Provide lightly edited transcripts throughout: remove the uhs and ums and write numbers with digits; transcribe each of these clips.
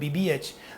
BBH,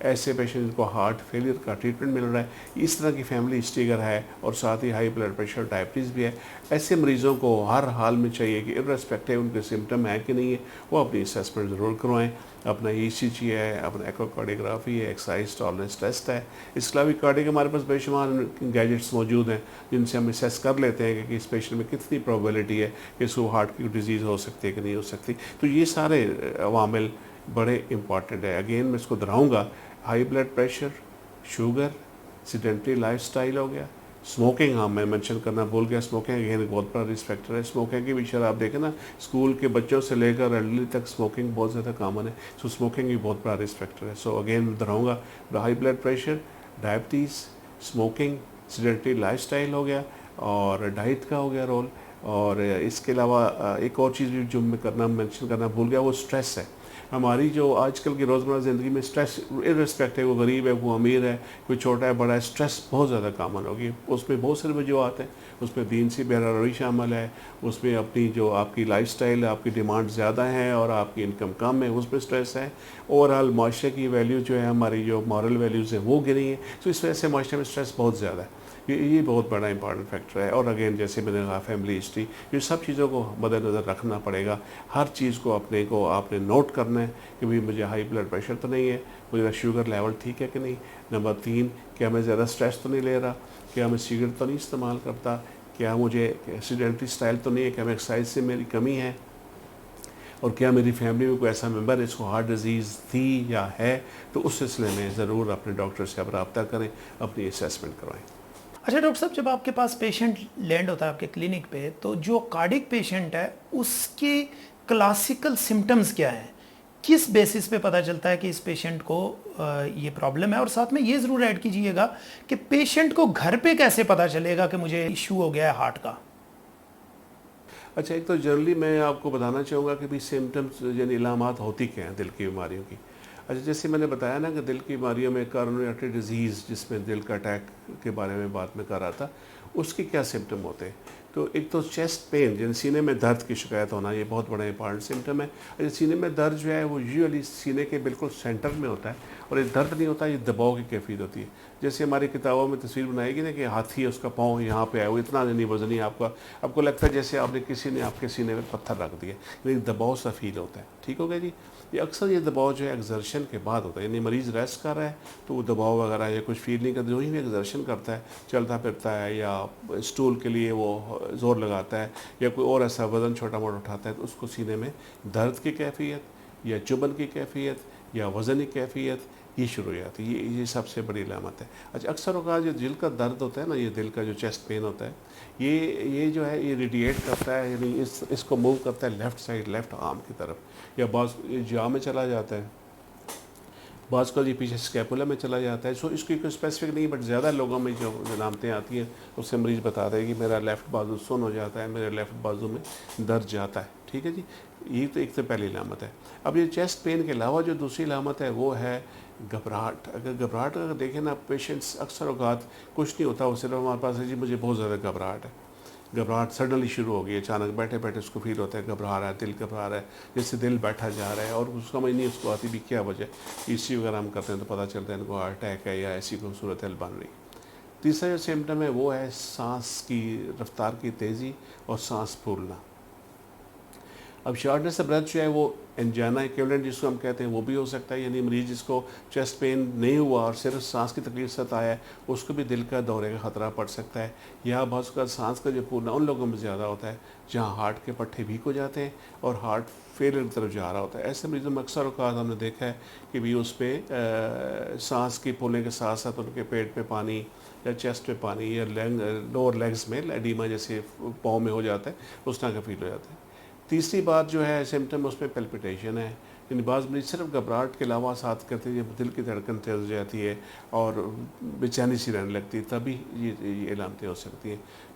ایسے patient کو heart failure کا ٹریٹمنٹ مل رہا ہے، اس طرح کی فیملی ہسٹری اگر ہے اور ساتھ ہی ہائی بلڈ پریشر ڈائبٹیز بھی ہے، ایسے مریضوں کو ہر حال میں چاہیے کہ ارسپیکٹیو ان کے سمٹم ہے کہ نہیں ہے وہ اپنی اسیسمنٹ ضرور کروائیں. اپنا ای سی جی ہے، اپنا ایکوکارڈیوگرافی ہے، ایکسرسائز ٹالرنس ٹیسٹ ہے. اس کے علاوہ کارڈیک ہمارے پاس بے شمار گیجٹس موجود ہیں جن سے ہم اسیس کر لیتے ہیں کہ اس پیشنٹ میں کتنی پروبیبلٹی ہے کہ اس کو ہارٹ کی ڈیزیز ہو سکتی ہے کہ نہیں ہو سکتی. تو یہ سارے عوامل بڑے امپارٹنٹ ہے. اگین میں اس کو دہراؤں گا، high blood pressure, sugar, sedentary lifestyle ہو گیا، اسموکنگ. ہاں میں مینشن کرنا بھول گیا، اسموکنگ اگین ایک بہت بڑا رسک فیکٹر ہے. اسموکنگ کی بھی شرح آپ دیکھیں نا، اسکول کے بچوں سے لے کر ایلڈرلی تک اسموکنگ بہت زیادہ کامن ہے. سو اسموکنگ بھی بہت بڑا رسک فیکٹر ہے. سو اگین دہراؤں گا، high blood pressure, diabetes, smoking, sedentary lifestyle ہو گیا، اور ڈائٹ کا ہو گیا رول. اور اس کے علاوہ ایک اور چیز بھی جو میں مینشن کرنا بھول گیا وہ اسٹریس ہے. ہماری جو آج کل کی روزمرہ زندگی میں اسٹریس ارسپیکٹیو، وہ غریب ہے، وہ امیر ہے، کوئی چھوٹا ہے بڑا ہے، اسٹریس بہت زیادہ کامن ہوگی. اس میں بہت سارے وجوہات ہیں. اس میں دین سی بے روی شامل ہے، اس میں اپنی جو آپ کی لائف سٹائل ہے، آپ کی ڈیمانڈ زیادہ ہیں اور آپ کی انکم کم ہے، اس پہ اسٹریس ہے. اوور آل معاشرے کی ویلیو جو ہے، ہماری جو مورل ویلیوز ہیں وہ گری ہیں. تو اس وجہ سے معاشرے میں اسٹریس بہت زیادہ ہے. یہ بہت بڑا امپارٹنٹ فیکٹر ہے. اور اگین جیسے میں نے کہا فیملی ہسٹری، یہ سب چیزوں کو مد نظر رکھنا پڑے گا. ہر چیز کو آپ نے نوٹ کرنا ہے کہ بھئی مجھے ہائی بلڈ پریشر تو نہیں ہے، مجھے شوگر لیول ٹھیک ہے کہ نہیں. نمبر 3، کیا میں زیادہ اسٹریس تو نہیں لے رہا، کیا میں سگریٹ تو نہیں استعمال کرتا، کیا مجھے ایکسیڈنٹری سٹائل تو نہیں ہے، کیا میں ایکسرسائز سے میری کمی ہے، اور کیا میری فیملی میں کوئی ایسا ممبر ہے اس کو ہارٹ ڈیزیز تھی یا ہے. تو اس سلسلے میں ضرور اپنے ڈاکٹر سے آپ رابطہ کریں، اپنی اسیسمنٹ کروائیں. اچھا ڈاکٹر صاحب، جب آپ کے پاس پیشنٹ لینڈ ہوتا ہے آپ کے کلینک پہ، تو جو کارڈک پیشنٹ ہے اس کے کلاسیکل سمٹمز کیا ہیں؟ کس بیسس پہ پتہ چلتا ہے کہ اس پیشنٹ کو یہ پرابلم ہے؟ اور ساتھ میں یہ ضرور ایڈ کیجئے گا کہ پیشنٹ کو گھر پہ کیسے پتہ چلے گا کہ مجھے ایشو ہو گیا ہے ہارٹ کا؟ اچھا، ایک تو جنرلی میں آپ کو بتانا چاہوں گا کہ بھی سمٹمز یعنی علامات ہوتی کیا ہیں دل کی بیماریوں کی. اچھا، جیسے میں نے بتایا نا کہ دل کی بیماریوں میں کارونری آرٹری ڈیزیز، جس میں دل کا اٹیک کے بارے میں بات میں کر رہا تھا، اس کے کیا سمٹم ہوتے ہیں. تو ایک تو چیسٹ پین، یعنی سینے میں درد کی شکایت ہونا، یہ بہت بڑا امپارٹنٹ سمٹم ہے. اچھا، سینے میں درد جو ہے وہ یوزلی سینے کے بالکل سینٹر میں ہوتا ہے، اور یہ درد نہیں ہوتا، یہ دباؤ کی کیفیت ہوتی ہے. جیسے ہماری کتابوں میں تصویر بنائی گی نا کہ ہاتھی ہے، اس کا پاؤں یہاں پہ ہے، وہ اتنا نہیں وزنی، آپ کو لگتا ہے جیسے آپ نے کسی نے آپ کے سینے میں پتھر رکھ دیا، یعنی دباؤ سا فیل ہوتا ہے. ٹھیک ہو گیا جی. یہ اکثر یہ دباؤ جو ہے ایگزرشن کے بعد ہوتا ہے، یعنی مریض ریسٹ کر رہا ہے تو وہ دباؤ وغیرہ یا کچھ فیل نہیں کرتا. جو ہی بھی ایگزرشن کرتا ہے، چلتا پھرتا ہے یا اسٹول کے لیے وہ زور لگاتا ہے یا کوئی اور ایسا وزن چھوٹا موٹا اٹھاتا ہے، تو اس کو سینے میں درد کی کیفیت یا چبھن کی کیفیت یا وزن کی کیفیت یہ شروع ہو جاتی ہے. یہ سب سے بڑی علامت ہے. اچھا، اکثر اوقات جو دل کا درد ہوتا ہے نا، یہ دل کا جو چیسٹ پین ہوتا ہے، یہ جو ہے یہ ریڈیٹ کرتا ہے، یعنی اس کو موو کرتا ہے لیفٹ سائڈ، لیفٹ آرم کی طرف، یا بعض جا میں چلا جاتا ہے، بعض کا یہ پیچھے اسکیپولا میں چلا جاتا ہے. سو اس کی کوئی اسپیسیفک نہیں، بٹ زیادہ لوگوں میں جو علامتیں آتی ہیں اس سے مریض بتا رہے ہیں کہ میرا لیفٹ بازو سن ہو جاتا ہے، میرے لیفٹ بازو میں درد جاتا ہے. ٹھیک ہے جی. یہ تو ایک تو پہلی علامت ہے. اب یہ چیسٹ پین کے علاوہ جو دوسری علامت ہے وہ ہے گھبراہٹ. اگر دیکھیں نا، پیشنٹس اکثر اوقات کچھ نہیں ہوتا، وہ صرف ہمارے پاس ہے جی مجھے بہت زیادہ گھبراہٹ ہے. گھبراہٹ سڈنلی شروع ہو گئی، اچانک بیٹھے بیٹھے اس کو فیل ہوتا ہے گھبرا رہا ہے، دل گھبرا رہا ہے، جیسے دل بیٹھا جا رہا ہے، اور اس سمجھ نہیں اس کو آتی بھی کیا وجہ. ای سی وغیرہ ہم کرتے ہیں تو پتہ چلتا ہے ان کو ہارٹ اٹیک ہے یا ایسی کوئی صورت حال بن رہی. تیسرا جو سمٹم ہے وہ ہے سانس کی رفتار کی تیزی اور سانس پھولنا. اب شارٹنس آف بریتھ جو ہے وہ انجینا ایکویولنٹ جس کو ہم کہتے ہیں وہ بھی ہو سکتا ہے، یعنی مریض جس کو چیسٹ پین نہیں ہوا اور صرف سانس کی تکلیف سے آیا ہے، اس کو بھی دل کا دورے کا خطرہ پڑ سکتا ہے. یا بعض کا سانس کا جو پھولنا ان لوگوں میں زیادہ ہوتا ہے جہاں ہارٹ کے پٹھے ویک ہو جاتے ہیں اور ہارٹ فیلر کی طرف جا رہا ہوتا ہے. ایسے مریضوں میں اکثر اوقات ہم نے دیکھا ہے کہ بھی اس پہ سانس کی پھولنے کے ساتھ ساتھ ان کے پیٹ پہ پانی یا چیسٹ پہ پانی یا لوور لیگز میں ایڈیما جیسے پاؤں میں ہو جاتا ہے، اس طرح کا فیل ہو جاتا ہے. تیسری بات جو ہے سمٹم اس میں پیلپیٹیشن ہے، یعنی بعض مریض صرف گھبراہٹ کے علاوہ ساتھ کرتے ہیں جب دل کی دھڑکن تیز ہو جاتی ہے اور بے چینی سی رہنے لگتی ہے، تبھی یہ علامتیں ہو سکتی ہیں.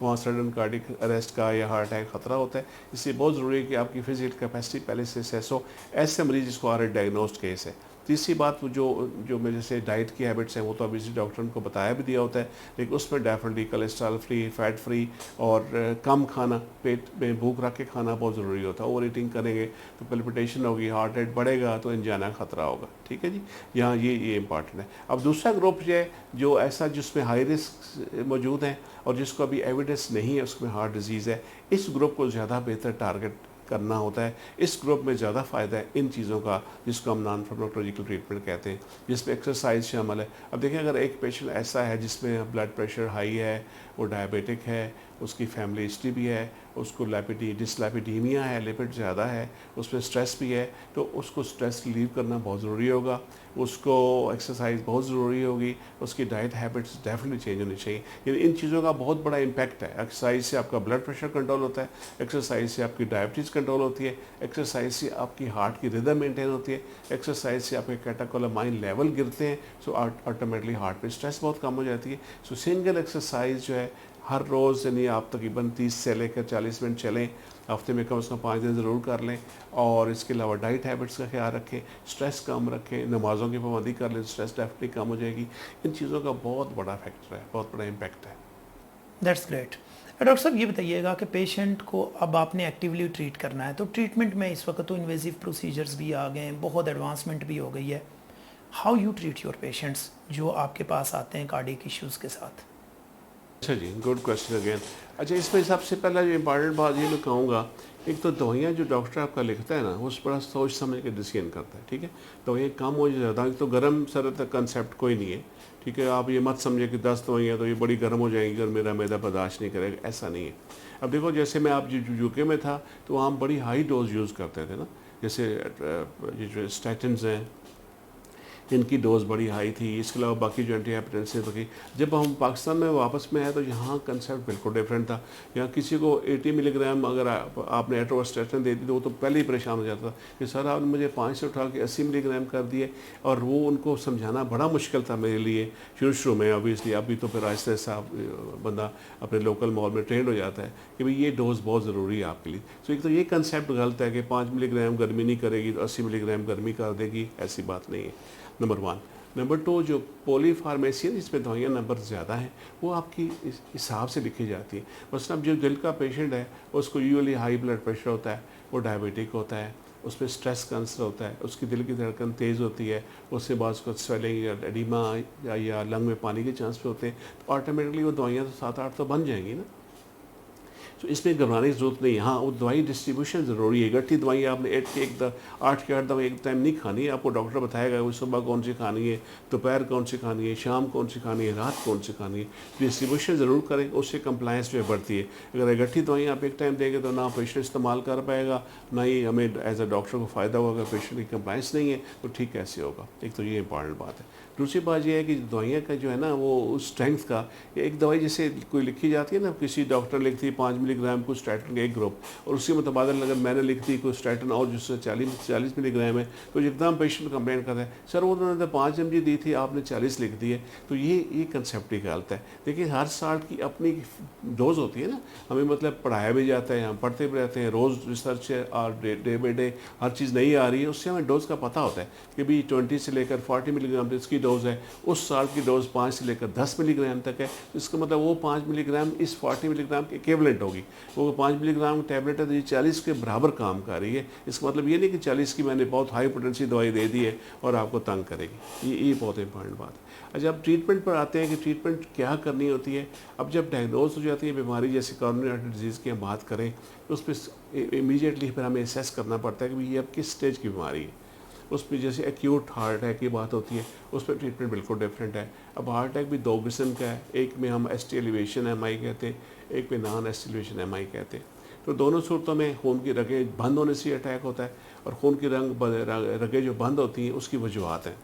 وہاں سڈن کارڈک اریسٹ کا یا ہارٹ اٹیک خطرہ ہوتا ہے. اس لیے بہت ضروری ہے کہ آپ کی فزیکل کیپیسٹی پہلے سے اسیس ہو. ایسے مریض جس کو آلریڈی ڈائگنوزڈ کیس ہے. تیسری بات جو میں جیسے ڈائٹ کی ہیبٹس ہیں وہ تو ابھی ڈاکٹر کو بتایا بھی دیا ہوتا ہے, لیکن اس میں definitely cholesterol free, fat free اور کم کھانا, پیٹ میں بھوک رکھ کے کھانا بہت ضروری ہوتا ہے. اوور ایٹنگ کریں گے تو پلپیٹیشن ہوگی, ہارٹ ریٹ بڑھے گا تو انجینا کا خطرہ ہوگا. ٹھیک ہے جی, یہاں یہ امپارٹنٹ ہے. اب دوسرا گروپ جو ہے جو ایسا جس میں ہائی رسک موجود ہیں اور جس کو ابھی ایویڈنس نہیں ہے اس میں ہارٹ ڈیزیز ہے, اس گروپ کو زیادہ بہتر ٹارگٹ کرنا ہوتا ہے. اس گروپ میں زیادہ فائدہ ہے ان چیزوں کا جس کو ہم نان فارماکولوجیکل ٹریٹمنٹ کہتے ہیں, جس میں ایکسرسائز شامل ہے. اب دیکھیں اگر ایک پیشنٹ ایسا ہے جس میں بلڈ پریشر ہائی ہے, وہ ڈائبیٹک ہے, اس کی فیملی ہسٹری بھی ہے, اس کو ڈسلیپیڈیمیا ہے, لپڈ زیادہ ہے, اس میں سٹریس بھی ہے, تو اس کو سٹریس ریلیو کرنا بہت ضروری ہوگا. اس کو ایکسرسائز بہت ضروری ہوگی. اس کی ڈائٹ ہیبٹس ڈیفینیٹلی چینج ہونی چاہیے. یعنی ان چیزوں کا بہت بڑا امپیکٹ ہے. ایکسرسائز سے آپ کا بلڈ پریشر کنٹرول ہوتا ہے, ایکسرسائز سے آپ کی ڈائبٹیز کنٹرول ہوتی ہے, ایکسرسائز سے آپ کی ہارٹ کی ردم مینٹین ہوتی ہے, ایکسرسائز سے آپ کے کیٹاکولامائن لیول گرتے ہیں, سو آٹومیٹکلی ہارٹ پہ اسٹریس بہت کم ہو جاتی ہے. سو سنگل ایکسرسائز جو ہے ہر روز, یعنی آپ تقریباً 30 سے لے کر 40 منٹ چلیں, ہفتے میں کم از کم 5 دن ضرور کر لیں. اور اس کے علاوہ ڈائٹ ہیبٹس کا خیال رکھیں, سٹریس کم رکھیں, نمازوں کی پابندی کر لیں, سٹریس ڈیفینیٹلی کم ہو جائے گی. ان چیزوں کا بہت بڑا فیکٹر ہے, بہت بڑا امپیکٹ ہے. That's great. ڈاکٹر صاحب یہ بتائیے گا کہ پیشنٹ کو اب آپ نے ایکٹیولی ٹریٹ کرنا ہے, تو ٹریٹمنٹ میں اس وقت تو انویزیو پروسیجرز بھی آ گئے ہیں, بہت ایڈوانسمنٹ بھی ہو گئی ہے. How you treat your patients جو آپ کے پاس آتے ہیں کارڈیک ایشوز کے ساتھ؟ اچھا جی, گڈ کویشچن اگین. اچھا, اس میں سب سے پہلا جو امپارٹنٹ بات یہ میں کہوں گا, ایک تو دوائیاں جو ڈاکٹر آپ کا لکھتا ہے نا, وہ بڑا سوچ سمجھ کے ڈیسیژن کرتا ہے. ٹھیک ہے, دوائیاں کم ہو یا زیادہ, ایک تو گرم سرد کنسیپٹ کوئی نہیں ہے. ٹھیک ہے, آپ یہ مت سمجھے کہ 10 دوائیاں تو یہ بڑی گرم ہو جائیں گی اور میرا معدہ برداشت نہیں کرے گا, ایسا نہیں ہے. اب دیکھو جیسے میں آپ یو کے میں تھا تو وہاں ہم بڑی ہائی ڈوز یوز کرتے تھے نا, جیسے یہ جو اسٹیٹنز ہیں ان کی ڈوز بڑی ہائی تھی. اس کے علاوہ باقی جو اینٹی ہائپرٹینسو تھی. جب ہم پاکستان میں واپس میں آئے تو یہاں کنسیپٹ بالکل ڈفرینٹ تھا. یہاں کسی کو 80 ملی گرام اگر آپ نے ایٹرواسٹیٹن دے دی تو وہ تو پہلے ہی پریشان ہو جاتا تھا کہ سر آپ نے مجھے 5 سے اٹھا کے 80 ملی گرام کر دیے. اور وہ ان کو سمجھانا بڑا مشکل تھا میرے لیے شروع میں. اوبیسلی ابھی تو پھر آہستہ آہستہ بندہ اپنے لوکل ماحول میں ٹرینڈ ہو جاتا ہے کہ بھئی یہ ڈوز بہت ضروری ہے آپ کے لیے. تو ایک تو یہ کنسیپٹ غلط ہے کہ 5 ملی گرام گرمی نہیں کرے گی تو 80 ملی گرام گرمی کر دے گی, ایسی بات نہیں ہے. نمبر 1. نمبر 2, جو پولی فارمیسی ہے جس میں دوائیاں نمبر زیادہ ہیں وہ آپ کی حساب سے لکھی جاتی ہیں. مثلا جو دل کا پیشنٹ ہے اس کو یوزلی ہائی بلڈ پریشر ہوتا ہے, وہ ڈائبیٹک ہوتا ہے, اس میں سٹریس کینسر ہوتا ہے, اس کی دل کی دھڑکن تیز ہوتی ہے, اس سے بعض کو سویلنگ یا ایڈیما یا لنگ میں پانی کے چانس پہ ہوتے ہیں, تو آٹومیٹکلی وہ دوائیاں تو 7-8 تو بن جائیں گی نا. تو اس میں گھبرانے کی ضرورت نہیں ہے. ہاں, وہ دوائی ڈسٹریبیوشن ضروری ہے. گٹھی دوائی آپ نے 8 کے 8 دوائی ایک ٹائم نہیں کھانی ہے. آپ کو ڈاکٹر بتائے گا وہ صبح کون سی کھانی ہے, دوپہر کون سی کھانی ہے, شام کون سی کھانی ہے, رات کون سی کھانی ہے. ڈسٹریبیوشن ضرور کریں, اس سے کمپلائنس جو ہے بڑھتی ہے. اگر گٹھی دوائیاں آپ ایک ٹائم دیں گے تو نہ پیشنٹ استعمال کر پائے گا, نہ ہی ہمیں ایز اے ڈاکٹر کو فائدہ ہوگا. اگر پیشنٹ کی کمپلائنس نہیں ہے تو ٹھیک کیسے ہوگا. ایک تو یہ امپارٹنٹ بات ہے. دوسری بات یہ ہے کہ دوائیاں کا جو ہے نا وہ اسٹرینتھ کا, ایک دوائی جیسے کوئی لکھی جاتی ہے نا, کسی ڈاکٹر لکھتی ہے 5 ملی گرام کو اسٹیٹن کا ایک گروپ, اور اسی متبادل اگر میں نے لکھ دی کوئی اسٹیٹن اور جس سے 40 ملی گرام ہے, تو ایک دم پیشنٹ کمپلین کرتا ہے سر وہ انہوں نے 5 mg دی تھی آپ نے 40 لکھ دی ہے. تو یہ کنسیپٹ ہی غلط ہے. دیکھیے ہر سالٹ کی اپنی ڈوز ہوتی ہے نا, ہمیں مطلب پڑھایا بھی جاتا ہے, ہم پڑھتے بھی رہتے ہیں, روز ریسرچ ہے اور ڈے بائی ڈے ہر چیز نئی آ رہی ہے, اس سے ہمیں ڈوز کا پتہ ہوتا ہے کہ بھی 20 سے لے کر 40 ملی گرام اس کی ڈوز ہے, اس سال کی ڈوز 5 سے لے کر 10 ملی گرام تک ہے. اس کا مطلب وہ 5 ملی گرام اس 40 ملی گرام کے ایکویولنٹ ہوگی. وہ 5 ملی گرام ٹیبلٹ ہے تو یہ 40 کے برابر کام کر رہی ہے. اس کا مطلب یہ نہیں کہ 40 کی میں نے بہت ہائی پوٹینسی دوائی دے دی ہے اور آپ کو تنگ کرے گی. یہ بہت امپورٹنٹ بات ہے. اچھا, اب ٹریٹمنٹ پر آتے ہیں کہ ٹریٹمنٹ کیا کرنی ہوتی ہے. اب جب ڈائگنوز ہو جاتی ہے بیماری جیسے کورونری آرٹری ڈیزیز کی ہم بات کریں تو اس پہ امیڈیٹلی پھر ہمیں اسیس کرنا پڑتا ہے کہ یہ اب کس سٹیج کی بیماری ہے. اس پہ جیسے ایکیوٹ ہارٹ اٹیک کی بات ہوتی ہے, اس پہ ٹریٹمنٹ بالکل ڈفرینٹ ہے. اب ہارٹ اٹیک بھی 2 قسم کا ہے, ایک میں ہم S T elevation M I کہتے ہیں, ایک میں non S T elevation M I کہتے ہیں. تو دونوں صورتوں میں خون کی رگیں بند ہونے سے اٹیک ہوتا ہے, اور خون کی رگیں جو بند ہوتی ہیں اس کی وجوہات ہیں.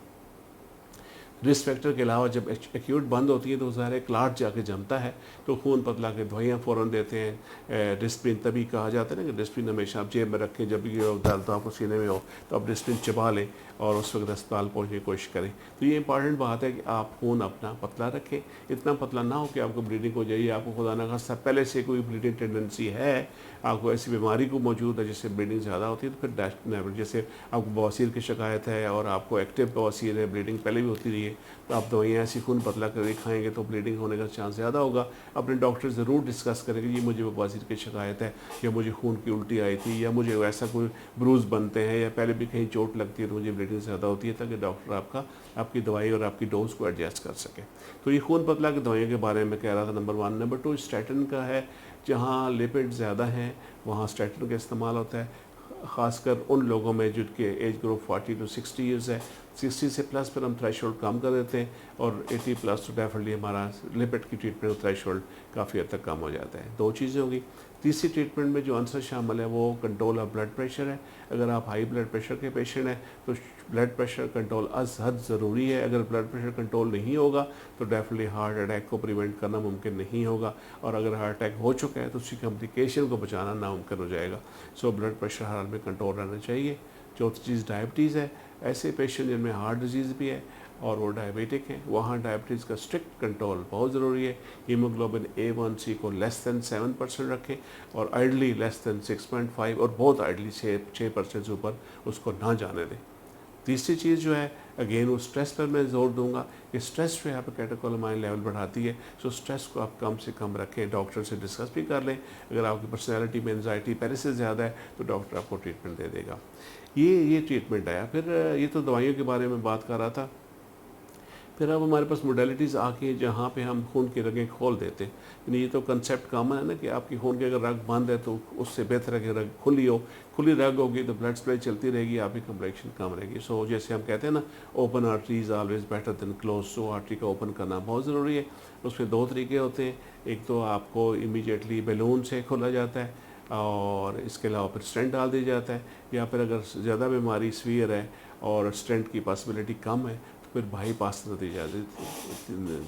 رسک فیکٹر کے علاوہ جب ایکیوٹ بند ہوتی ہے تو ظاہر ہے کلاٹ جا کے جمتا ہے تو خون پتلا کے دوائیاں فوراً دیتے ہیں. ڈسپلن تبھی کہا جاتا ہے نا کہ ڈسپلن ہمیشہ آپ جیب میں رکھیں, جب بھی درد آپ کو سینے میں ہو تو آپ ڈسپلن چبا لیں اور اس وقت اسپتال پہنچنے کی کوشش کریں. تو یہ امپارٹنٹ بات ہے کہ آپ خون اپنا پتلا رکھیں, اتنا پتلا نہ ہو کہ آپ کو بلیڈنگ ہو جائے, آپ کو خدا نہ خواستہ پہلے سے کوئی بلیڈنگ ٹینڈنسی ہے, آپ کو ایسی بیماری کو موجود ہے جس سے بلیڈنگ زیادہ ہوتی ہے, تو پھر جیسے آپ کو بواسیر کی شکایت ہے اور آپ کو ایکٹیو بواسیر ہے, بلیڈنگ پہلے بھی ہوتی رہی ہے, تو آپ دوائیاں ایسی خون پتلا کر کے کھائیں گے تو بلیڈنگ ہونے کا چانس زیادہ ہوگا. اپنے ڈاکٹر ضرور ڈسکس کریں کہ یہ مجھے بواسیر کی شکایت ہے, یا مجھے خون کی الٹی آئی تھی, یا مجھے ایسا کوئی بروز بنتے ہیں, یا پہلے بھی کہیں چوٹ لگتی ہے تو مجھے بلیڈنگ زیادہ ہوتی ہے, تاکہ ڈاکٹر آپ کی دوائی اور آپ کی ڈوز کو ایڈجسٹ کر سکے. تو یہ خون پتلا کی دوائیوں کے بارے میں کہہ رہا تھا, نمبر 1. نمبر 2 اسٹیٹن کا ہے. جہاں لپڈ زیادہ ہیں وہاں اسٹیٹن کا استعمال ہوتا ہے, خاص کر ان لوگوں میں جن کے ایج گروپ 40 to 60 ایئرز ہے. 60 سے پلس پھر ہم تھریش ہولڈ کم کر دیتے ہیں, اور 80 پلس تو ڈیفینیٹلی ہمارا لپڈ کی ٹریٹمنٹ تھریش ہولڈ کافی حد تک کم ہو جاتا ہے. 2 چیزیں ہوگی. تیسری ٹریٹمنٹ میں جو عنصر شامل ہے وہ کنٹرول آف بلڈ پریشر ہے. اگر آپ ہائی بلڈ پریشر کے پیشنٹ ہیں تو بلڈ پریشر کنٹرول از حد ضروری ہے. اگر بلڈ پریشر کنٹرول نہیں ہوگا تو ڈیفینیٹلی ہارٹ اٹیک کو پریونٹ کرنا ممکن نہیں ہوگا, اور اگر ہارٹ اٹیک ہو چکا ہے تو اس کی کمپلیکیشن کو بچانا ناممکن ہو جائے گا. سو بلڈ پریشر ہر حال میں کنٹرول رہنا چاہیے. چوتھی چیز ڈائبٹیز ہے. ایسے پیشنٹ جن میں ہارٹ ڈیزیز بھی ہے اور وہ ڈائبیٹک ہیں, وہاں ڈائبٹیز کا اسٹرکٹ کنٹرول بہت ضروری ہے. ہیموگلوبن A1C کو لیس دین 7% رکھیں, اور آئیڈلی لیس دین 6.5, اور بہت آئیڈلی 6% سے اوپر اس کو نہ جانے دیں. تیسری چیز جو ہے اگین وہ اسٹریس پر میں زور دوں گا کہ اسٹریس جو ہے آپ کیٹاکولامائن لیول بڑھاتی ہے, سو اسٹریس کو آپ کم سے کم رکھیں. ڈاکٹر سے ڈسکس بھی کر لیں. اگر آپ کی پرسنالٹی میں انزائٹی پہلے سے زیادہ ہے تو ڈاکٹر آپ کو ٹریٹمنٹ دے دے گا. یہ ٹریٹمنٹ آیا. پھر یہ تو دوائیوں کے بارے میں بات کر رہا تھا. پھر اب ہمارے پاس موڈیلٹیز آ کے جہاں پہ ہم خون کی رگیں کھول دیتے ہیں. یعنی یہ تو کنسیپٹ کامن ہے نا کہ آپ کی خون کی اگر رگ بند ہے تو اس سے بہتر ہے کہ رگ کھلی ہو. کھلی رگ ہوگی تو بلڈ سپلائی چلتی رہے گی, آپ کی کمپلیکشن کم رہے گی. سو جیسے ہم کہتے ہیں نا open arteries always better than close, so artery کا اوپن کرنا بہت ضروری ہے. اس میں 2 طریقے ہوتے ہیں. ایک تو آپ کو امیجیٹلی بیلون سے کھولا جاتا ہے, اور اس کے علاوہ پھر اسٹینٹ ڈال دیا جاتا ہے, یا پھر اگر زیادہ بیماری سویئر ہے اور اسٹینٹ کی پاسبلٹی کم ہے تو پھر بائی پاس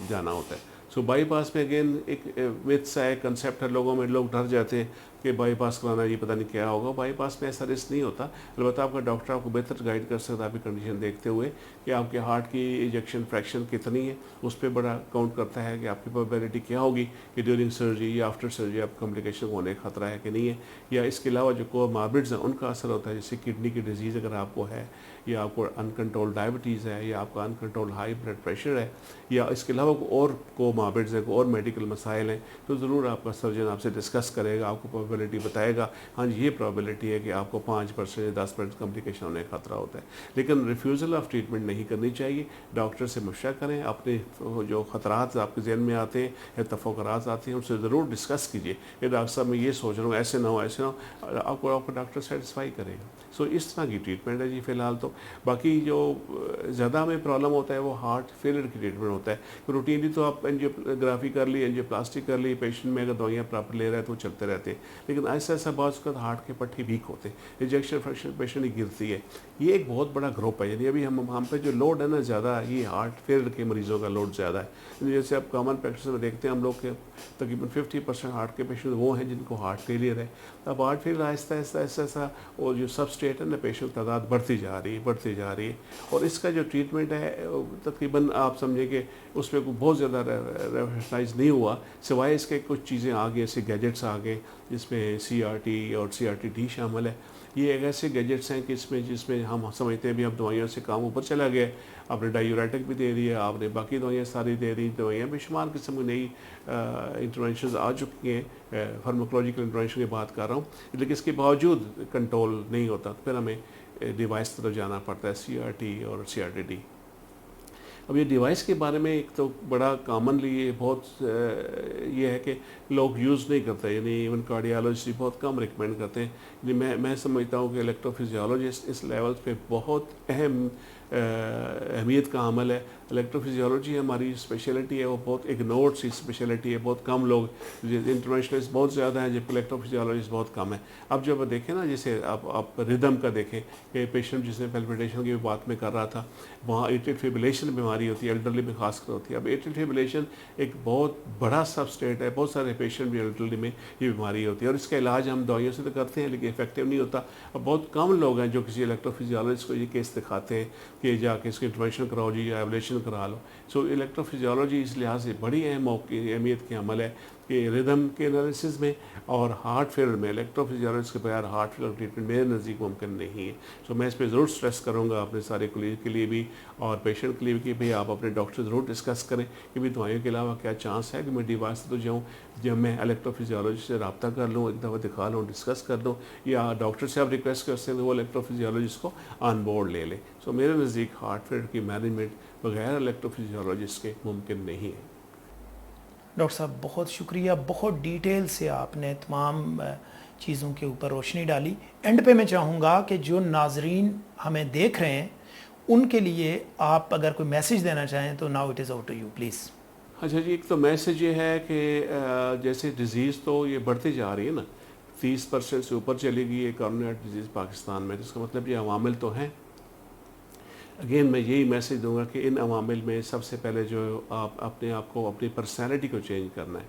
جانا ہوتا ہے. سو بائی پاس میں اگین ایک وتھ ہے کنسیپٹ ہے لوگوں میں, لوگ ڈر جاتے ہیں کہ بائی پاس کرانا یہ پتہ نہیں کیا ہوگا. بائی پاس میں ایسا رسک نہیں ہوتا. البتہ آپ کا ڈاکٹر آپ کو بہتر گائیڈ کر سکتا ہے آپ کی کنڈیشن دیکھتے ہوئے کہ آپ کے ہارٹ کی ایجیکشن فریکشن کتنی ہے, اس پہ بڑا کاؤنٹ کرتا ہے کہ آپ کی پروبیبلٹی کیا ہوگی کہ ڈیورنگ سرجری یا آفٹر سرجری آپ کمپلیکیشن ہونے کا خطرہ ہے کہ نہیں ہے. یا اس کے علاوہ جو کوماربڈز ہیں ان کا اثر ہوتا ہے, جیسے کڈنی کی ڈیزیز اگر آپ کو ہے, یا آپ کو ان کنٹرول ڈائبٹیز ہے, یا آپ کا ان کنٹرول ہائی بلڈ پریشر ہے, یا اس کے علاوہ اور کوماربڈز ہیں, اور میڈیکل مسائل ہیں, تو ضرور آپ کا سرجن آپ سے ڈسکس کرے گا, آپ کو پروبیبلٹی بتائے گا. ہاں جی یہ پروبیبلٹی ہے کہ آپ کو 5% 10% کمپلیکیشن ہونے کا خطرہ ہوتا ہے. لیکن ریفیوزل آف ٹریٹمنٹ نہیں کرنی چاہیے. ڈاکٹر سے مشورہ کریں. اپنے جو خطرات آپ کے ذہن میں آتے ہیں یا تفکرات آتے ہیں ان سے ضرور ڈسکس کیجیے کہ ڈاکٹر صاحب میں یہ سوچ رہا ہوں, ایسے نہ ہو ایسے نہ ہو. آپ کو ڈاکٹر سیٹسفائی کرے گا. سو اس طرح کی ٹریٹمنٹ ہے جی فی الحال تو. باقی جو زیادہ ہمیں پرابلم ہوتا ہے وہ ہارٹ فیلر کی ٹریٹمنٹ ہوتا ہے. روٹینلی تو آپ اینجیوگرافی کر لی, اینجیوپلاسٹک کر لی, پیشنٹ میں اگر دوائیاں پراپر لے رہے ہیں تو چلتے رہتے ہیں. لیکن ایسا بعض اوقات ہارٹ کے پٹھی ویک ہوتے ہیں, انجیکشن فریکشن پیشنٹ کی گرتی ہے. یہ ایک بہت بڑا گروپ ہے. یعنی ابھی ہم پہ جو لوڈ ہے نا زیادہ, یہ ہارٹ فیلر کے مریضوں کا لوڈ زیادہ ہے. جیسے آپ کامن پریکٹس میں دیکھتے ہیں ہم لوگ کے تقریباً 50% ہارٹ کے پیشنٹ وہ ہیں جن کو ہارٹ فیلئر ہے. اب ہارٹ فیلر آہستہ آہستہ اور جو سب اسٹیٹ ہے نا پیشنٹ تعداد بڑھتی جا رہی ہے. اور اس کا جو ٹریٹمنٹ ہے تقریباً آپ سمجھیں کہ اس میں کوئی بہت زیادہ ریولیوشنائز نہیں ہوا, سوائے اس کے کچھ چیزیں آگے ایسے گیجٹس آگے جس میں CRT اور CRT-D شامل ہے. یہ ایک ایسے گیجٹس ہیں کہ جس میں ہم سمجھتے ہیں بھی اب دوائیوں سے کام اوپر چلا گیا. آپ نے ڈائیوریٹک بھی دے دیا, آپ نے باقی دوائیاں ساری دے دی, دوائیاں بے شمار قسم کی نئی انٹرونشنز آ چکی ہیں. فارماکولوجیکل انٹرونشن کی بات کر رہا ہوں, لیکن اس کے باوجود کنٹرول نہیں ہوتا. پھر ہمیں ڈیوائس طرف جانا پڑتا ہے, CRT اور CRT-D. اب یہ ڈیوائس کے بارے میں ایک تو بڑا کامنلی یہ بہت یہ ہے کہ لوگ یوز نہیں کرتے. یعنی ایون کارڈیالوجسٹ بہت کم ریکمینڈ کرتے ہیں. یعنی میں سمجھتا ہوں کہ الیکٹرو فزیولوجسٹ اس لیول پہ بہت اہم اہمیت کا عمل ہے. الیکٹروفزیولوجی ہماری اسپیشلٹی ہے, وہ بہت اگنورڈ سی اسپیشلٹی ہے. بہت کم لوگ, انٹرونشنلسٹ بہت زیادہ ہیں جبکہ الیکٹروفزیولوجسٹ بہت کم ہیں. اب جب دیکھیں نا, جیسے آپ ردم کا دیکھیں کہ پیشنٹ جس نے پیلپیٹیشن کی بات میں کر رہا تھا, وہاں ایٹریل فیبریلیشن بیماری ہوتی ہے, ایلڈرلی میں خاص کر ہوتی ہے. اب ایٹریل فیبریلیشن ایک بہت بڑا سب اسٹیٹ ہے, بہت سارے پیشنٹ بھی ایلڈرلی میں یہ بیماری ہوتی ہے, اور اس کا علاج ہم دوائیوں سے تو کرتے ہیں لیکن افیکٹو نہیں ہوتا. اب بہت کم لوگ ہیں جو کسی الیکٹروفزیولوجسٹ کو یہ کیس دکھاتے ہیں کہ جا کے اس کی انٹرونشن کراؤ جی, یا ایبلیشن کرا لو. سو الیکٹروفزیولوجی اس لحاظ سے بڑی اہم اہمیت کے عمل ہے کہ ردم کے انالیسس میں اور ہارٹ فیلر میں الیکٹروفزیولوجسٹ کے بغیر ہارٹ فیلر ٹریٹمنٹ میرے نزدیک ممکن نہیں ہے. سو میں اس پہ ضرور اسٹریس کروں گا اپنے سارے کولیگ کے لیے بھی اور پیشنٹ کے لیے بھی کہ بھئی آپ اپنے ڈاکٹر سے ضرور ڈسکس کریں کہ بھی دوائیوں کے علاوہ کیا چانس ہے کہ میں ڈیوائس سے تو جاؤں, جب میں الیکٹروفزیولوجسٹ سے رابطہ کر لوں, ایک دفعہ دکھا لوں, ڈسکس کر لوں, یا ڈاکٹر سے آپ ریکویسٹ کر سکتے ہیں وہ الیکٹروفزیولوجسٹ کو آن بورڈ لے لیں. سو میرے نزدیک ہارٹ فیلر کی مینجمنٹ بغیر الیکٹروفزیولوجسٹ کے ممکن نہیں ہے. ڈاکٹر صاحب بہت شکریہ, بہت ڈیٹیل سے آپ نے تمام چیزوں کے اوپر روشنی ڈالی. اینڈ پہ میں چاہوں گا کہ جو ناظرین ہمیں دیکھ رہے ہیں ان کے لیے آپ اگر کوئی میسیج دینا چاہیں تو now it is over to you please. اچھا جی, ایک تو میسیج یہ ہے کہ جیسے ڈیزیز تو یہ بڑھتی جا رہی ہے نا, 30% سے اوپر چلی گئی ہے کورونری ہارٹ ڈیزیز پاکستان میں, جس کا مطلب یہ عوامل تو ہیں. اگین میں یہی میسیج دوں گا کہ ان عوامل میں سب سے پہلے جو آپ اپنے آپ کو, اپنی پرسنالٹی کو چینج کرنا ہے.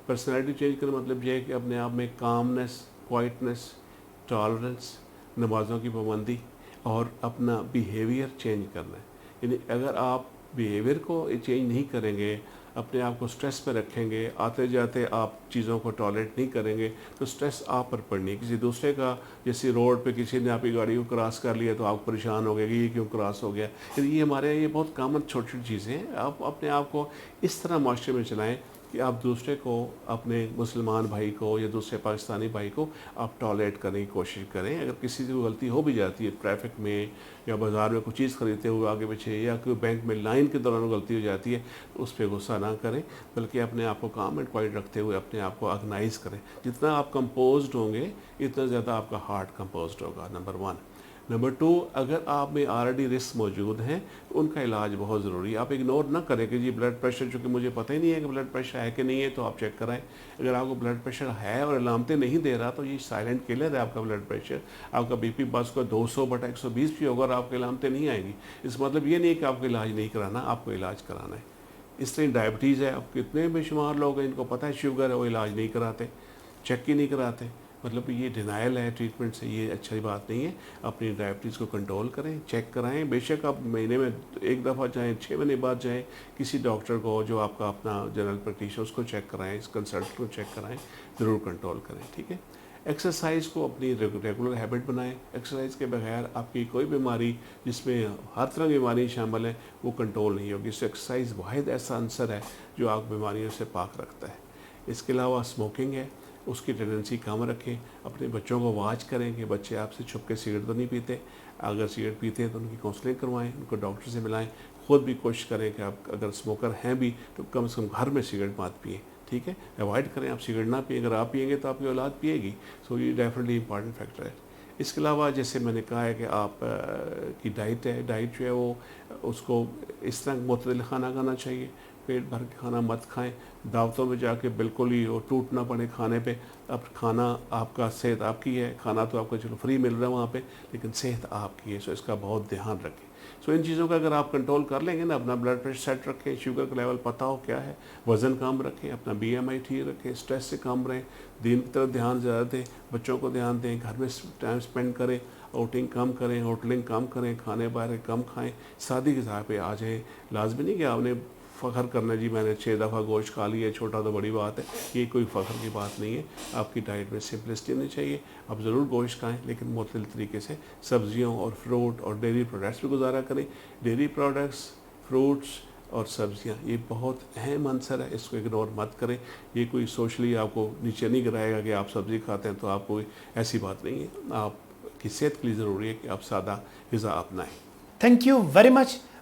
پرسنالٹی چینج کرنے کا مطلب یہ ہے کہ اپنے آپ میں کامنس, کوائٹنس, ٹالرنس, نمازوں کی پابندی اور اپنا بیہیویئر چینج کرنا ہے. یعنی اگر آپ بیہیویئر کو چینج نہیں کریں گے, اپنے آپ کو سٹریس پہ رکھیں گے, آتے جاتے آپ چیزوں کو ٹالریٹ نہیں کریں گے, تو سٹریس آپ پر پڑنی ہے. کسی دوسرے کا, جیسے روڈ پہ کسی نے آپ کی گاڑی کو کراس کر لیا تو آپ پریشان ہو گئے کہ یہ کیوں کراس ہو گیا. یہ ہمارے یہ بہت کامن چھوٹی چھوٹی چیزیں ہیں. آپ اپنے آپ کو اس طرح معاشرے میں چلائیں کہ آپ دوسرے کو, اپنے مسلمان بھائی کو یا دوسرے پاکستانی بھائی کو آپ ٹالریٹ کرنے کی کوشش کریں. اگر کسی سے کوئی غلطی ہو بھی جاتی ہے ٹریفک میں یا بازار میں کوئی چیز خریدتے ہوئے آگے پیچھے, یا کوئی بینک میں لائن کے دوران غلطی ہو جاتی ہے, تو اس پہ غصہ نہ کریں بلکہ اپنے آپ کو کام اینڈ کوائٹ رکھتے ہوئے اپنے آپ کو آرگنائز کریں. جتنا آپ کمپوزڈ ہوں گے اتنا زیادہ آپ کا ہارٹ کمپوزڈ ہوگا, نمبر 1. نمبر 2, اگر آپ میں آلریڈی رسک موجود ہیں تو ان کا علاج بہت ضروری ہے. آپ اگنور نہ کریں کہ جی بلڈ پریشر, چونکہ مجھے پتہ ہی نہیں ہے کہ بلڈ پریشر ہے کہ نہیں ہے, تو آپ چیک کرائیں. اگر آپ کو بلڈ پریشر ہے اور علامتیں نہیں دے رہا تو یہ سائلنٹ کلر ہے آپ کا بلڈ پریشر. آپ کا بی پی بس کو 200/120 بھی ہوگا اور آپ کے علامتیں نہیں آئیں گی, اس مطلب یہ نہیں کہ آپ کو علاج نہیں کرانا, آپ کو علاج کرانا ہے. اس طرح ڈائبٹیز ہے, اب کتنے بے شمار لوگ ہیں ان کو پتہ ہے شوگر ہے, وہ علاج نہیں کراتے, چیک ہی نہیں کراتے. مطلب یہ ڈینائل ہے ٹریٹمنٹ سے, یہ اچھی بات نہیں ہے. اپنی ڈائبٹیز کو کنٹرول کریں, چیک کرائیں. بے شک آپ مہینے میں 1 دفعہ جائیں, 6 مہینے بعد جائیں کسی ڈاکٹر کو جو آپ کا اپنا جنرل پریکٹیشنر, اس کو چیک کرائیں, اس کنسلٹنٹ کو چیک کرائیں, ضرور کنٹرول کریں. ٹھیک ہے. ایکسرسائز کو اپنی ریگولر ہیبٹ بنائیں. ایکسرسائز کے بغیر آپ کی کوئی بیماری, جس میں ہر طرح کی بیماری شامل ہے, وہ کنٹرول نہیں ہوگی. اس ایکسرسائز واحد ایسا عنصر ہے جو آپ بیماریوں سے پاک رکھتا ہے. اس کے علاوہ اسموکنگ ہے, اس کی ٹینڈنسی کم رکھیں. اپنے بچوں کو واچ کریں کہ بچے آپ سے چھپ کے سگریٹ تو نہیں پیتے. اگر سگریٹ پیتے ہیں تو ان کی کاؤنسلنگ کروائیں, ان کو ڈاکٹر سے ملائیں. خود بھی کوشش کریں کہ آپ اگر اسموکر ہیں بھی تو کم سے کم گھر میں سگریٹ مت پئیں. ٹھیک ہے, اوائڈ کریں, آپ سگریٹ نہ پئیں. اگر آپ پئیں گے تو آپ کی اولاد پیے گی. سو یہ ڈیفینیٹلی امپارٹنٹ فیکٹر ہے. اس کے علاوہ جیسے میں نے کہا ہے کہ آپ کی ڈائٹ ہے, ڈائٹ جو ہے وہ اس کو اس طرح معتدل کھانا کھانا چاہیے. پیٹ بھر کے کھانا مت کھائیں. دعوتوں میں جا کے بالکل ہی وہ ٹوٹ نہ پڑے کھانے پہ. اب کھانا آپ کا, صحت آپ کی ہے, کھانا تو آپ کو چلو فری مل رہا ہے وہاں پہ, لیکن صحت آپ کی ہے. سو اس کا بہت دھیان رکھیں. سو ان چیزوں کا اگر آپ کنٹرول کر لیں گے نا, اپنا بلڈ پریشر سیٹ رکھیں, شوگر کا لیول پتہ ہو کیا ہے, وزن کم رکھیں, اپنا BMI ٹھیک رکھیں, اسٹریس سے کم رہیں, دین کی طرف دھیان زیادہ دیں, بچوں کو دھیان دیں, گھر میں ٹائم اسپینڈ کریں, آؤٹنگ کم کریں, ہوٹلنگ کم کریں, کھانے باہر کم کھائیں, سادی غذا پہ آ جائیں. لازمی نہیں کہ آپ نے فخر کرنا جی میں نے 6 دفعہ گوشت کھا لیا, چھوٹا تو بڑی بات ہے. یہ کوئی فخر کی بات نہیں ہے. آپ کی ڈائٹ میں سمپلسٹی ہونی چاہیے. آپ ضرور گوشت کھائیں لیکن معتدل طریقے سے. سبزیوں اور فروٹ اور ڈیری پروڈکٹس پہ گزارا کریں. ڈیری پروڈکٹس, فروٹس اور سبزیاں یہ بہت اہم عنصر ہے, اس کو اگنور مت کریں. یہ کوئی سوشلی آپ کو نیچے نہیں گرائے گا کہ آپ سبزی کھاتے ہیں تو آپ کوئی ایسی بات نہیں ہے. آپ کی صحت کے لیے ضروری ہے کہ آپ سادہ غذا اپنائیں. Thank you very much.